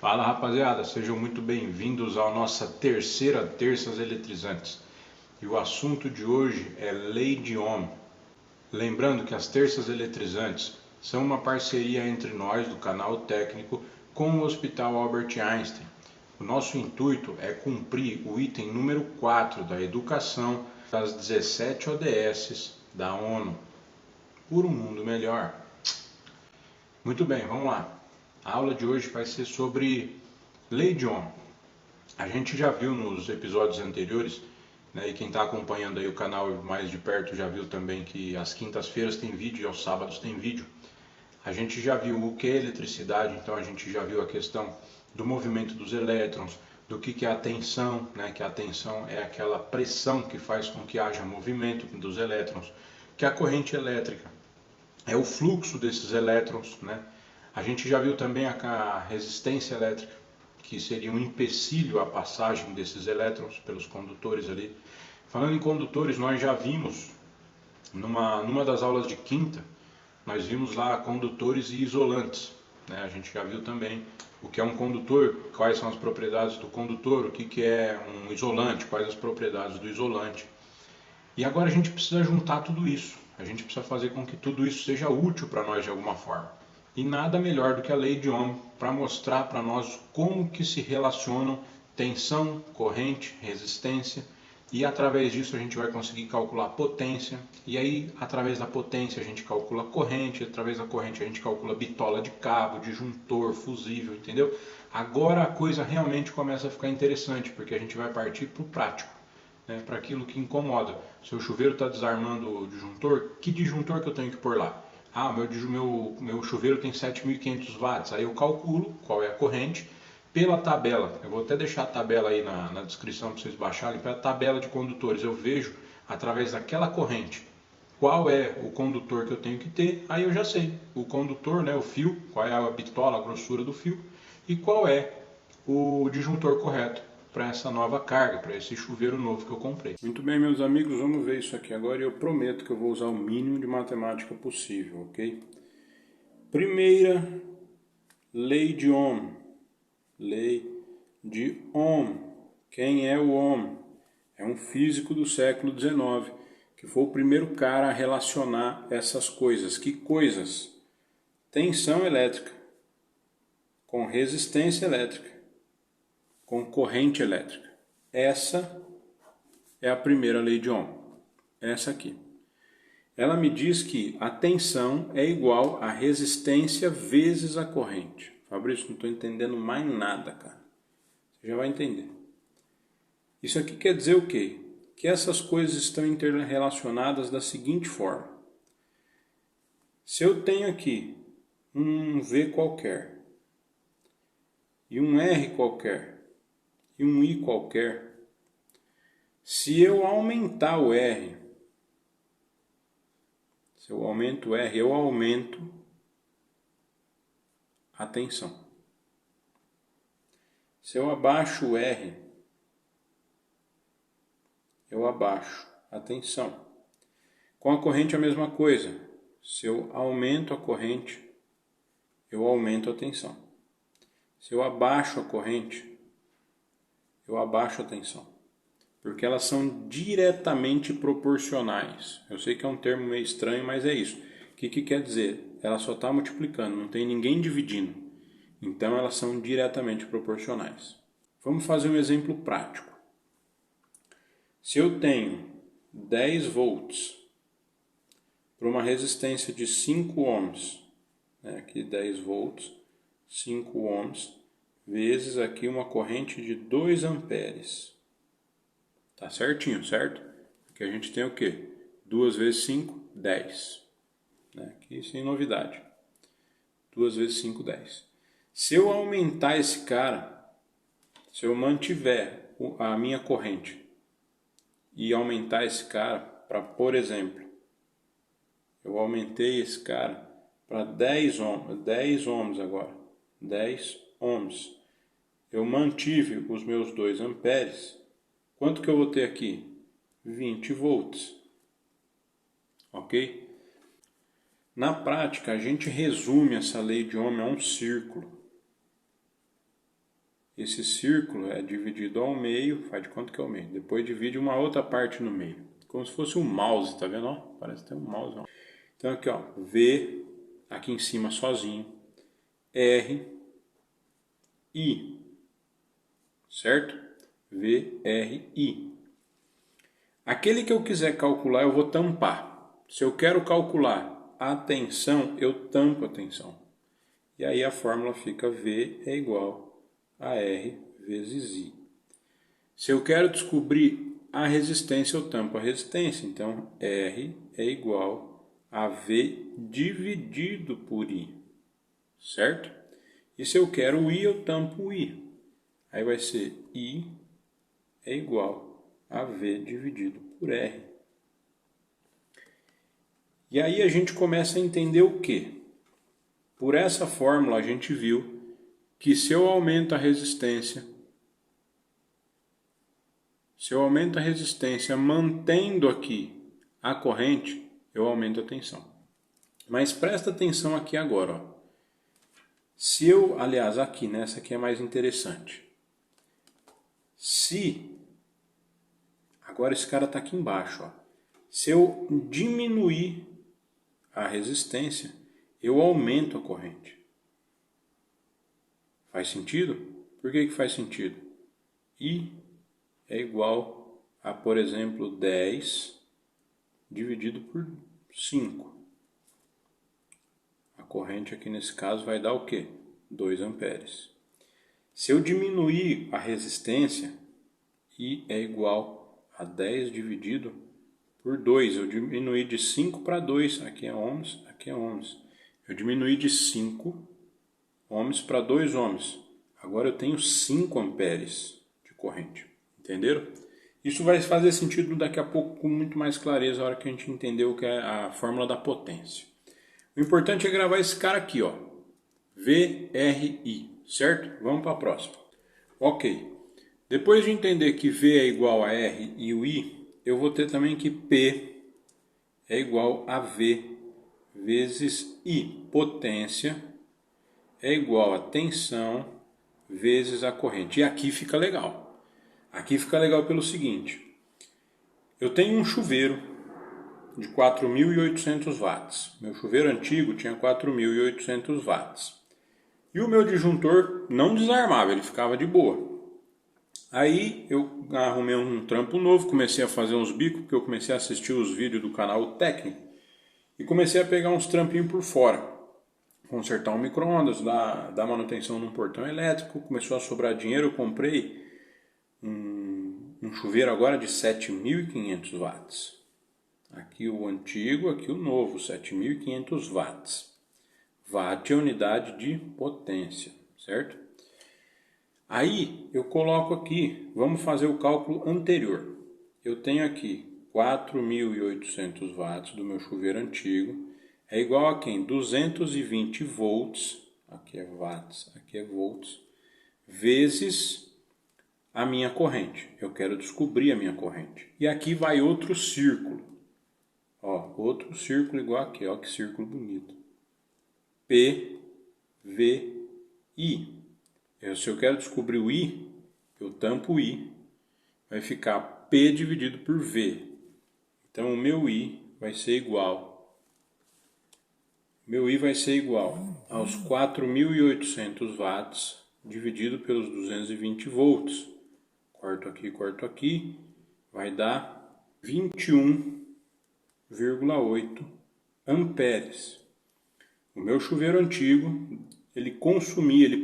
Fala rapaziada, sejam muito bem-vindos à nossa terceira Terças Eletrizantes. E o assunto de hoje é Lei de Ohm. Lembrando que as Terças Eletrizantes são uma parceria entre nós do canal técnico com o Hospital Albert Einstein. O nosso intuito é cumprir o item número 4 da educação das 17 ODS da ONU por um mundo melhor. Muito bem, vamos lá. A aula de hoje vai ser sobre Lei de Ohm. A gente já viu nos episódios anteriores, né, e quem está acompanhando aí o canal mais de perto já viu também que às quintas-feiras tem vídeo e aos sábados tem vídeo. A gente já viu o que é eletricidade, então a gente já viu a questão do movimento dos elétrons, do que é a tensão, né, que a tensão é aquela pressão que faz com que haja movimento dos elétrons, que a corrente elétrica é o fluxo desses elétrons, né? A gente já viu também a resistência elétrica, que seria um empecilho à passagem desses elétrons pelos condutores ali. Falando em condutores, nós já vimos, numa das aulas de quinta, nós vimos lá condutores e isolantes, né? A gente já viu também o que é um condutor, quais são as propriedades do condutor, o que é um isolante, quais as propriedades do isolante. E agora a gente precisa juntar tudo isso. A gente precisa fazer com que tudo isso seja útil para nós de alguma forma. E nada melhor do que a lei de Ohm para mostrar para nós como que se relacionam tensão, corrente, resistência, e através disso a gente vai conseguir calcular potência, e aí através da potência a gente calcula corrente, através da corrente a gente calcula bitola de cabo, disjuntor, fusível, entendeu? Agora a coisa realmente começa a ficar interessante, porque a gente vai partir para o prático, né, para aquilo que incomoda. Se o chuveiro está desarmando o disjuntor, que disjuntor que eu tenho que pôr lá? Ah, meu chuveiro tem 7.500 watts, aí eu calculo qual é a corrente pela tabela. Eu vou até deixar a tabela aí na descrição para vocês baixarem. Pela tabela de condutores eu vejo, através daquela corrente, qual é o condutor que eu tenho que ter. Aí eu já sei o condutor, né, o fio, qual é a bitola, a grossura do fio, e qual é o disjuntor correto para essa nova carga, para esse chuveiro novo que eu comprei. Muito bem, meus amigos, vamos ver isso aqui agora e eu prometo que eu vou usar o mínimo de matemática possível, ok? Primeira lei de Ohm. Lei de Ohm. Quem é o Ohm? É um físico do século XIX, que foi o primeiro cara a relacionar essas coisas. Que coisas? Tensão elétrica com resistência elétrica com corrente elétrica. Essa é a primeira lei de Ohm. Essa aqui. Ela me diz que a tensão é igual a resistência vezes a corrente. Fabrício, não estou entendendo mais nada, cara. Você já vai entender. Isso aqui quer dizer o quê? Que essas coisas estão interrelacionadas da seguinte forma. Se eu tenho aqui um V qualquer, e um R qualquer, e um I qualquer, se eu aumentar o R, se eu aumento o R, eu aumento a tensão. Se eu abaixo o R, eu abaixo a tensão. Com a corrente a mesma coisa. Se eu aumento a corrente, eu aumento a tensão. Se eu abaixo a corrente, eu abaixo a tensão. Porque elas são diretamente proporcionais. Eu sei que é um termo meio estranho, mas é isso. O que quer dizer? Ela só está multiplicando, não tem ninguém dividindo. Então elas são diretamente proporcionais. Vamos fazer um exemplo prático. Se eu tenho 10 volts para uma resistência de 5 ohms, né, aqui 10 volts, 5 ohms, vezes aqui uma corrente de 2 amperes. Tá certinho, certo? Porque a gente tem o quê? 2 vezes 5, 10. Né? Aqui sem novidade. 2 vezes 5, 10. Se eu aumentar esse cara, se eu mantiver a minha corrente e aumentar esse cara para, por exemplo, eu aumentei esse cara para 10 ohms agora, 10 ohms. Eu mantive os meus 2 amperes. Quanto que eu vou ter aqui? 20 volts. Ok? Na prática, a gente resume essa lei de Ohm a um círculo. esse círculo é dividido ao meio, faz de conta que é o meio. Depois divide uma outra parte no meio. Como se fosse um mouse, tá vendo? Ó, parece ter um mouse. Ó. Então aqui, ó, V, aqui em cima sozinho, R, I, certo? V, R, I. Aquele que eu quiser calcular, eu vou tampar. Se eu quero calcular a tensão, eu tampo a tensão. E aí a fórmula fica V é igual a R vezes I. Se eu quero descobrir a resistência, eu tampo a resistência. Então, R é igual a V dividido por I. Certo? E se eu quero o I, eu tampo o I. Aí vai ser I é igual a V dividido por R. E aí a gente começa a entender o quê? Por essa fórmula a gente viu que se eu aumento a resistência, mantendo aqui a corrente, eu aumento a tensão. Mas presta atenção aqui agora, ó. Se eu, aliás, aqui, né, essa aqui é mais interessante. Agora esse cara está aqui embaixo, ó. Se eu diminuir a resistência, eu aumento a corrente. Faz sentido? Por que faz sentido? I é igual a, por exemplo, 10 dividido por 5. A corrente aqui nesse caso vai dar o quê? 2 amperes. Se eu diminuir a resistência, I é igual a 10 dividido por 2. Eu diminuí de 5 para 2. Aqui é ohms, aqui é ohms. Eu diminuí de 5 ohms para 2 ohms. Agora eu tenho 5 amperes de corrente. Entenderam? Isso vai fazer sentido daqui a pouco com muito mais clareza na hora que a gente entender o que é a fórmula da potência. O importante é gravar esse cara aqui, ó. VRI, certo? Vamos para a próxima. Ok. Depois de entender que V é igual a R e o I, eu vou ter também que P é igual a V vezes I. Potência é igual a tensão vezes a corrente. E aqui fica legal. Aqui fica legal pelo seguinte. Eu tenho um chuveiro de 4.800 watts. Meu chuveiro antigo tinha 4.800 watts. E o meu disjuntor não desarmava, ele ficava de boa. Aí eu arrumei um trampo novo, comecei a fazer uns bicos, porque eu comecei a assistir os vídeos do canal técnico. E comecei a pegar uns trampinhos por fora. Consertar um micro-ondas, dar manutenção num portão elétrico. Começou a sobrar dinheiro, eu comprei um chuveiro agora de 7.500 watts. Aqui o antigo, aqui o novo, 7.500 watts. Watt é unidade de potência, certo? Aí eu coloco aqui, vamos fazer o cálculo anterior. Eu tenho aqui 4.800 watts do meu chuveiro antigo. É igual a quem? 220 volts, aqui é watts, aqui é volts, vezes a minha corrente. Eu quero descobrir a minha corrente. E aqui vai outro círculo. Ó, outro círculo igual aqui, ó, que círculo bonito. P, V, I. Se eu quero descobrir o I, eu tampo o I. Vai ficar P dividido por V. Então o meu I vai ser igual. Aos 4.800 watts dividido pelos 220 volts. Corto aqui, vai dar 21,8 amperes. O meu chuveiro antigo, ele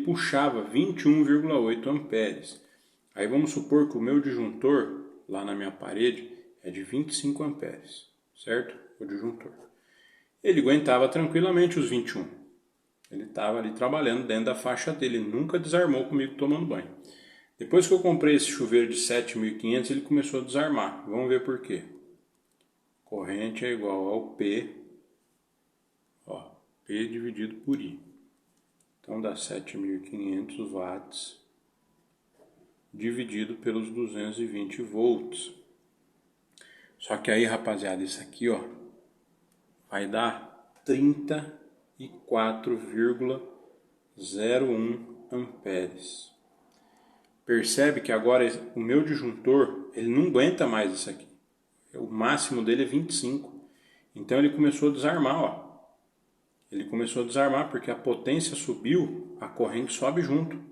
puxava 21,8 amperes. Aí vamos supor que o meu disjuntor, lá na minha parede, é de 25 amperes, certo? O disjuntor. Ele aguentava tranquilamente os 21. Ele estava ali trabalhando dentro da faixa dele, ele nunca desarmou comigo tomando banho. Depois que eu comprei esse chuveiro de 7.500, ele começou a desarmar. Vamos ver por quê. Corrente é igual ao P, ó, P dividido por I. Então dá 7.500 watts dividido pelos 220 volts. Só que aí, rapaziada, isso aqui, ó, vai dar 34,01 amperes. percebe que agora o meu disjuntor, ele não aguenta mais isso aqui. O máximo dele é 25. Então ele começou a desarmar, ó. Ele começou a desarmar porque a potência subiu, a corrente sobe junto.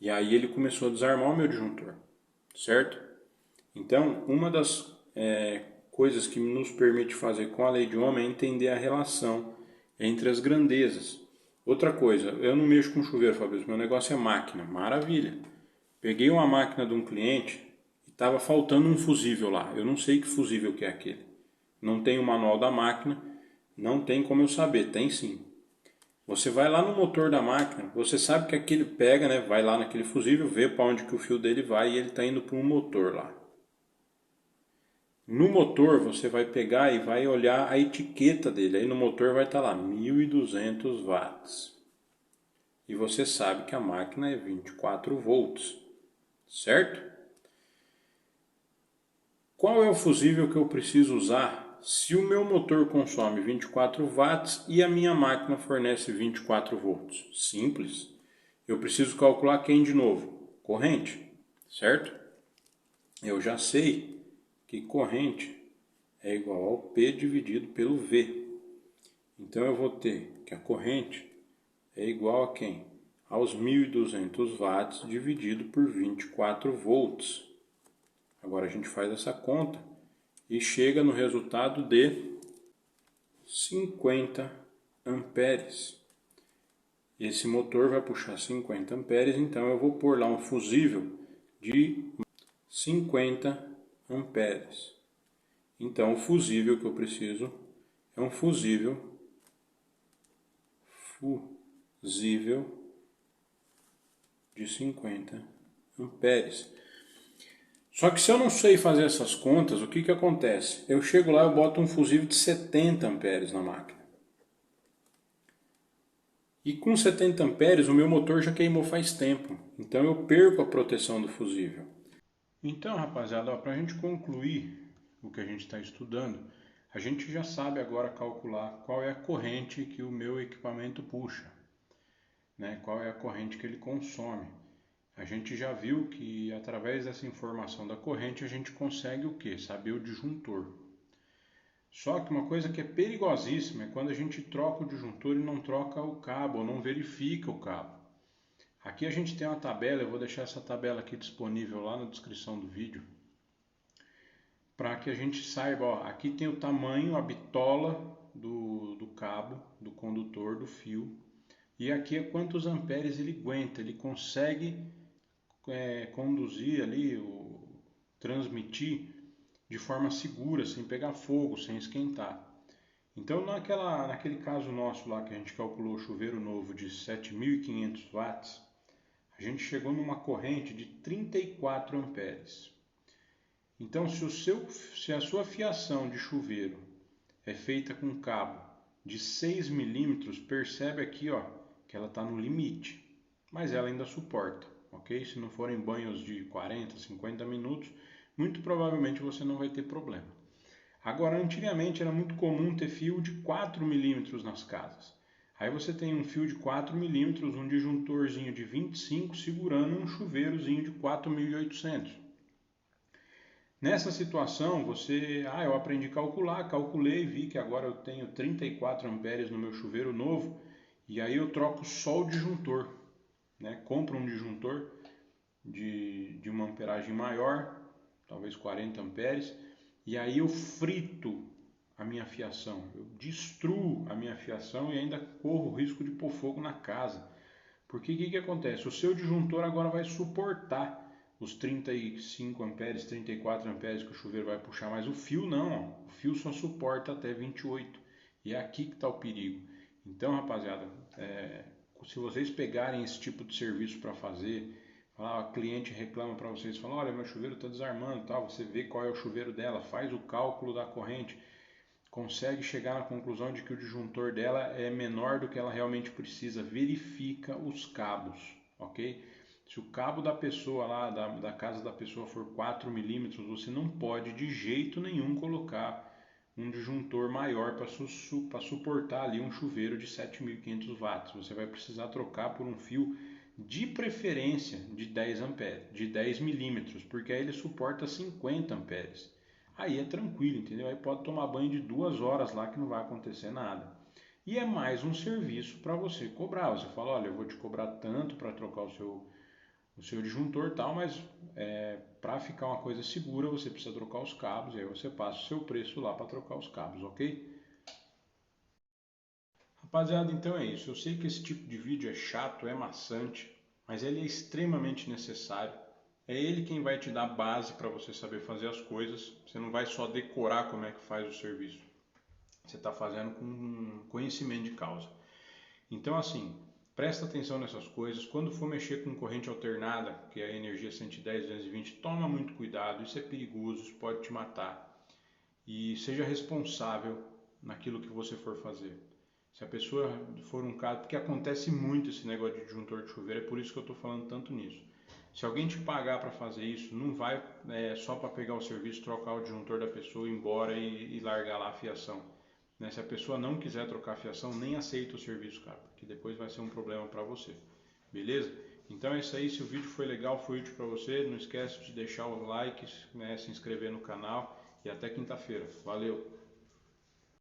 E aí ele começou a desarmar o meu disjuntor, certo? Então, uma das coisas que nos permite fazer com a lei de Ohm é entender a relação entre as grandezas. Outra coisa, eu não mexo com chuveiro, Fabrício, meu negócio é máquina, maravilha. Peguei uma máquina de um cliente e estava faltando um fusível lá. Eu não sei que fusível que é aquele. Não tem o manual da máquina, não tem como eu saber, tem sim. Você vai lá no motor da máquina, você sabe que aquele pega, né? Vai lá naquele fusível, vê para onde que o fio dele vai e ele está indo para um motor lá. No motor você vai pegar e vai olhar a etiqueta dele. Aí no motor vai estar lá 1200 watts. E você sabe que a máquina é 24 volts, certo? Qual é o fusível que eu preciso usar se o meu motor consome 24 watts e a minha máquina fornece 24 volts? Simples. Eu preciso calcular quem de novo? Corrente, certo? Eu já sei que corrente é igual ao P dividido pelo V. Então eu vou ter que a corrente é igual a quem? Aos 1200 watts dividido por 24 volts. Agora a gente faz essa conta e chega no resultado de 50 amperes. Esse motor vai puxar 50 amperes, então eu vou pôr lá um fusível de 50 amperes. Então o fusível que eu preciso é um fusível de 50 amperes. Só que se eu não sei fazer essas contas, o que que acontece? Eu chego lá e boto um fusível de 70 amperes na máquina. E com 70 amperes o meu motor já queimou faz tempo. Então eu perco a proteção do fusível. Então, rapaziada, para a gente concluir o que a gente está estudando, a gente já sabe agora calcular qual é a corrente que o meu equipamento puxa, né? Qual é a corrente que ele consome. A gente já viu que através dessa informação da corrente a gente consegue o quê? Saber o disjuntor. Só que uma coisa que é perigosíssima é quando a gente troca o disjuntor e não troca o cabo, ou não verifica o cabo. Aqui a gente tem uma tabela, eu vou deixar essa tabela aqui disponível lá na descrição do vídeo, para que a gente saiba, ó, aqui tem o tamanho, a bitola do cabo, do condutor, do fio, e aqui é quantos amperes ele aguenta, ele consegue conduzir ali, transmitir de forma segura, sem pegar fogo, sem esquentar. Então naquele caso nosso lá que a gente calculou o chuveiro novo de 7.500 watts, a gente chegou numa corrente de 34 amperes. Então se a sua fiação de chuveiro é feita com cabo de 6 milímetros, percebe aqui, ó, que ela está no limite, mas ela ainda suporta, ok? Se não forem banhos de 40, 50 minutos, muito provavelmente você não vai ter problema. Agora, antigamente era muito comum ter fio de 4 milímetros nas casas. Aí você tem um fio de 4 milímetros, um disjuntorzinho de 25 segurando um chuveirozinho de 4.800. Nessa situação, eu aprendi a calcular, calculei, vi que agora eu tenho 34 amperes no meu chuveiro novo, e aí eu troco só o disjuntor, né? Compro um disjuntor de uma amperagem maior, talvez 40 amperes, e aí eu frito a minha fiação, eu destruo a minha fiação e ainda corro o risco de pôr fogo na casa. Porque o que acontece? O seu disjuntor agora vai suportar os 35 amperes, 34 amperes que o chuveiro vai puxar, mas o fio não, ó. O fio só suporta até 28, e é aqui que está o perigo. Então, rapaziada, se vocês pegarem esse tipo de serviço para fazer, a cliente reclama para vocês, fala, olha, meu chuveiro está desarmando, tal. Você vê qual é o chuveiro dela, faz o cálculo da corrente, consegue chegar na conclusão de que o disjuntor dela é menor do que ela realmente precisa, verifica os cabos, ok? Se o cabo da pessoa lá, da casa da pessoa for 4 milímetros, você não pode de jeito nenhum colocar um disjuntor maior para suportar ali um chuveiro de 7.500 watts. Você vai precisar trocar por um fio de preferência de 10 amperes, de 10 milímetros, porque aí ele suporta 50 amperes. Aí é tranquilo, entendeu? Aí pode tomar banho de 2 horas lá que não vai acontecer nada. E é mais um serviço para você cobrar. Você fala, olha, eu vou te cobrar tanto para trocar o seu disjuntor e tal, mas para ficar uma coisa segura você precisa trocar os cabos, e aí você passa o seu preço lá para trocar os cabos, ok? Rapaziada, então é isso. Eu sei que esse tipo de vídeo é chato, é maçante, mas ele é extremamente necessário. É ele quem vai te dar base para você saber fazer as coisas. Você não vai só decorar como é que faz o serviço. Você está fazendo com conhecimento de causa. Então, assim, presta atenção nessas coisas. Quando for mexer com corrente alternada, que é a energia 110, 220, toma muito cuidado. Isso é perigoso, isso pode te matar. E seja responsável naquilo que você for fazer. Se a pessoa for um caso, porque acontece muito esse negócio de disjuntor de chuveiro, é por isso que eu estou falando tanto nisso. Se alguém te pagar para fazer isso, não vai só para pegar o serviço, trocar o disjuntor da pessoa, ir embora e largar lá a fiação. Né? Se a pessoa não quiser trocar a fiação, nem aceita o serviço, cara, porque depois vai ser um problema para você. Beleza? Então é isso aí. Se o vídeo foi legal, foi útil para você, não esquece de deixar o like, né, se inscrever no canal e até quinta-feira. Valeu!